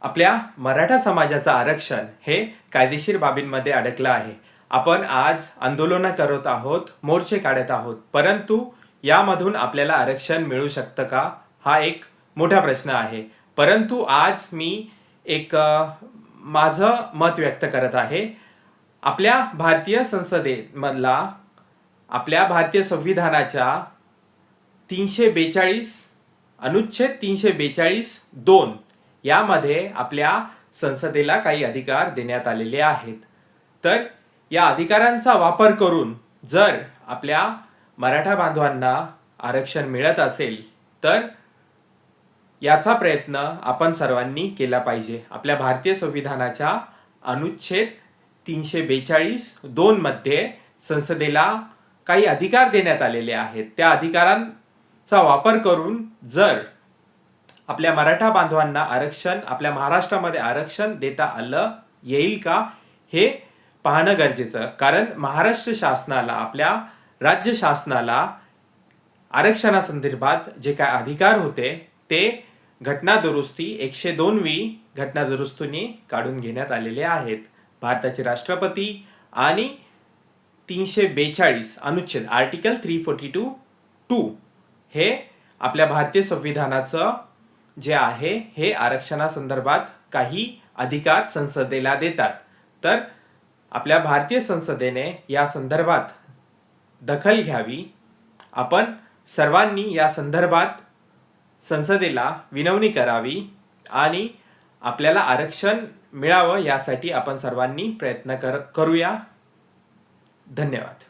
आपल्या मराठा समाजाचं आरक्षण हे कायदेशीर बाबींमध्ये अडकलं आहे. आपण आज आंदोलनं करत आहोत, मोर्चे काढत आहोत, परंतु यामधून आपल्याला आरक्षण मिळू शकतं का, हा एक मोठा प्रश्न आहे. परंतु आज मी एक माझं मत व्यक्त करत आहे. आपल्या भारतीय संसदेमधला आपल्या भारतीय संविधानाच्या 342 अनुच्छेद 342(2) यामध्ये आपल्या संसदेला काही अधिकार देण्यात आलेले आहेत. तर या अधिकारांचा वापर करून जर आपल्या मराठा बांधवांना आरक्षण मिळत असेल तर याचा प्रयत्न आपण सर्वांनी केला पाहिजे. आपल्या भारतीय संविधानाच्या अनुच्छेद 342(2) मध्ये संसदेला काही अधिकार देण्यात आलेले आहेत. त्या अधिकारांचा वापर करून जर आपल्या मराठा बांधवांना आरक्षण आपल्या महाराष्ट्रामध्ये आरक्षण देता आलं येईल का हे पाहणं गरजेचं. कारण महाराष्ट्र शासनाला आपल्या राज्य शासनाला आरक्षणासंदर्भात जे काय अधिकार होते ते घटना दुरुस्ती 102वी घटना दुरुस्तीने काढून घेण्यात आलेले आहेत. भारताचे राष्ट्रपती आणि 342 अनुच्छेद आर्टिकल 342(2) हे आपल्या भारतीय संविधानाचं जे आहे हे आरक्षणासंदर्भात काही अधिकार संसदेला देतात. तर आपल्या भारतीय संसदेने या संदर्भात दखल घ्यावी. आपण सर्वांनी या संदर्भात संसदेला विनवणी करावी आणि आपल्याला आरक्षण मिळावं यासाठी आपण सर्वांनी प्रयत्न करूया. धन्यवाद.